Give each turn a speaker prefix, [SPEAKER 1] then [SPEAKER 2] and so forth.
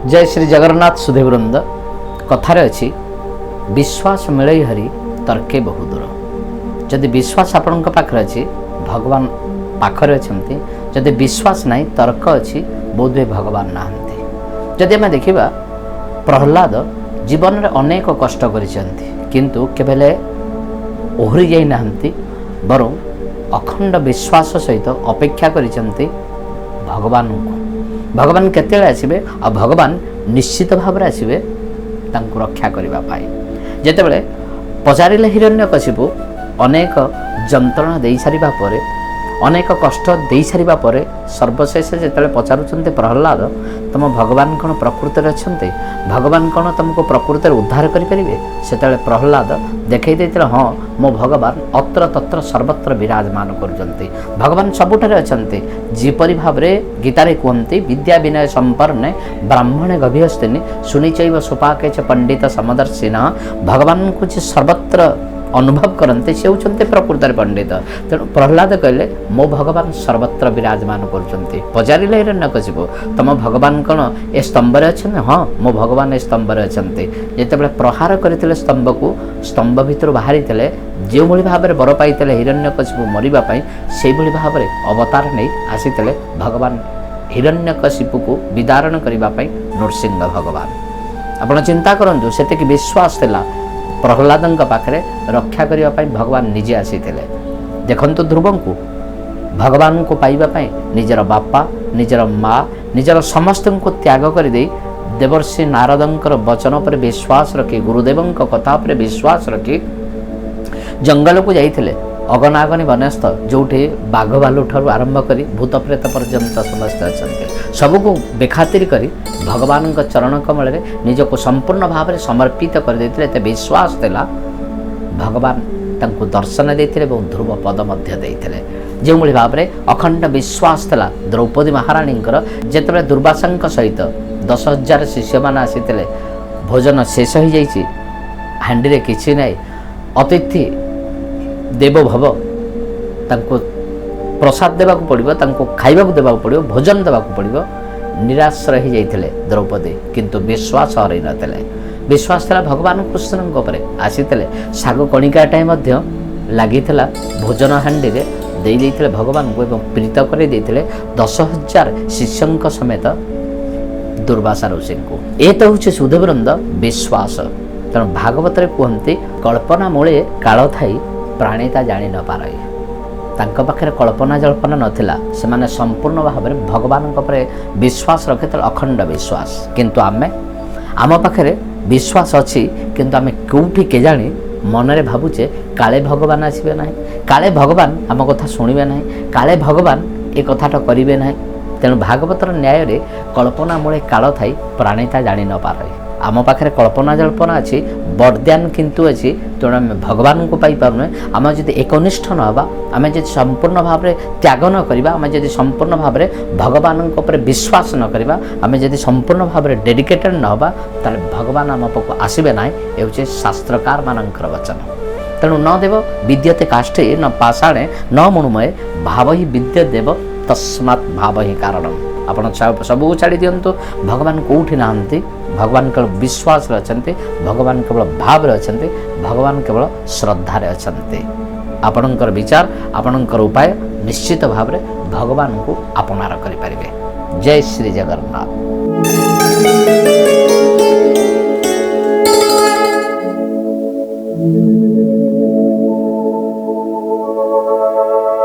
[SPEAKER 1] जय श्री जगन्नाथ सुधीवृंद कथार अच्छी विश्वास मिले हरि तर्के बहु दूर। जदि विश्वास आपण पाखे अच्छी भगवान पाखरे अच्छा, जदि विश्वास नहीं तर्क अच्छी बोधे भगवान नहांती। जदि आम देखा प्रहलाद जीवन में अनेक कष्ट किंतु केवल ओहरी जाई नहांती, बरं अखंड विश्वास सहित अपेक्षा करिसेंती भगवान को। भगवान केतेले आसिबे आ भगवान निश्चित भाव में आसिबे तांको रक्षा करिबा पाई। जेतेबेले पचारिले हिरण्यकशिपु अनेक जंत्रणा देई सारिबा परे, अनेक कष्ट देई सारिबा परे सर्वशेष जेतेबेले पचारुचंते प्रहलाद तुम भगवान कौन प्रकृति अच्छे, भगवान कौन तुमको प्रकृति उद्धार करें, से प्रहलाद देखई देते हाँ मो भगवान अत्र तत्र सर्वत्र विराजमान करजंती। भगवान सबुठारे अछंती। जीपरि भाव में गीतारे कहते विद्या विनय संपन्ने ब्राह्मणे गभीरस्तिनि सुनिचैव सुपाके च पंडित समदर्शिना। भगवान को जे सर्वत्र अनुभव करते से होते प्रकृतर पंडित। तेणु प्रहलाद कहले मो भगवान सर्वत्र विराजमान करछंती। पचारिले हिरण्यकशिपु तुम भगवान कौन ए स्तंभरे अच्छे? हाँ मो भगवान ए स्तंभरे अच्छे। जेतेबेले प्रहार करथिले स्तंभ को, स्तंभ भितर बाहरी जो भली भाव में बर पाई हिरण्यकशिपु मरिबा पई से भली भाव में अवतार नहीं आसीते भगवान हिरण्यकशिपु को विदारण करबा पई नृसिंह भगवान। आपण चिंता करंतु सेतिक विश्वास थिला प्रहलादन पाखरे रक्षा करने भगवान निजे आसीथिले। देखंतु ध्रुव को भगवान को पाइबा पई निजर बापा, निजर माँ, निजर समस्त को त्याग कर दे देवर्षि नारदंकर वचन पर विश्वास रखी, गुरुदेवों कथा पर विश्वास रखी जंगल को जाइथिले। अगनागनी वनस्थ जोठी बाघ भालू ठारू आरंभ करी भूत प्रेत पर्यंत समस्त अच्छे सबको बेखातिर करी भगवान चरण कमल में निजको संपूर्ण भाव में समर्पित कर देते। एते विश्वास देला भगवान तांको दर्शन देते ध्रुव पद मध्य देते। जो भाव में अखंड विश्वास था द्रौपदी महाराणी जिते दुर्वासा सहित 10,000 शिष्य मान आसीते, भोजन शेष हो जाइए, हांडी किसी ना, अतिथि देव भव तांको प्रसाद देवाक पड़िबो, तांको खाइबाक देवाक पड़िबो, भोजन देवाक पड़िबो। निराश रही जाइथिले द्रौपदी, किंतु विश्वास हरई नथिले। विश्वास था भगवान कृष्ण उपरे आसीते। साग कणिकाटाए मध्य लागिथिला भोजन हांडी रे देई देइथिले भगवान को एवं प्रीत कर देइथिले 10,000 शिष्यों समेत दुर्वासा ऋषि को। ए तो होछि सुधीवृंद विश्वास। तेणु भागवत कहते कल्पना मूले काल थाई प्राणीता जानी न पारे। तांको पाखे कल्पना जल्पना नथिला, से माने संपूर्ण भाव में भगवान विश्वास रखे अखंड विश्वास। किंतु आम पाखे विश्वास अच्छी किंतु आम कौटी के जानी मनरे भावुचे काले भगवान आसबे ना, काले भगवान आम कथा शुणवे ना, काले भगवान ए कथाटा करेंगे ना। तेणु भागवतर न्याय रे कल्पना मूले काल थाई प्राणीता जानी न पारे। आम पाखे कल्पना जल्पना अच्छी बरदान किंतु अच्छी। तेणु आम भगवान को पाई पारुने। आम जदि एकनिष्ठ न हवा, आम जदि संपूर्ण भाव में त्याग न करवा, आम जदि संपूर्ण भाव में भगवान विश्वास न करवा, आम जदि संपूर्ण भाव में डेडिकेटेड न हवा, ताले भगवान आम पाखु आसबे ना। ये शास्त्रकार मानकर वचन। तेणु न देव विद्यते काष्ठे न पाषाणे न मणुमये भाव ही विद्य देव तस्मात् भाव ही कारणम। आपण सबू छाड़ी दिंतु। भगवान कौटी नहांती, भगवान केवल विश्वास अच्छे, भगवान केवल भाव अच्छे, भगवान केवल श्रद्धारे अच्छे। आपणकर विचार, आपणकर उपाय निश्चित भाव में भगवान को अपनार करें। जय श्री जगन्नाथ।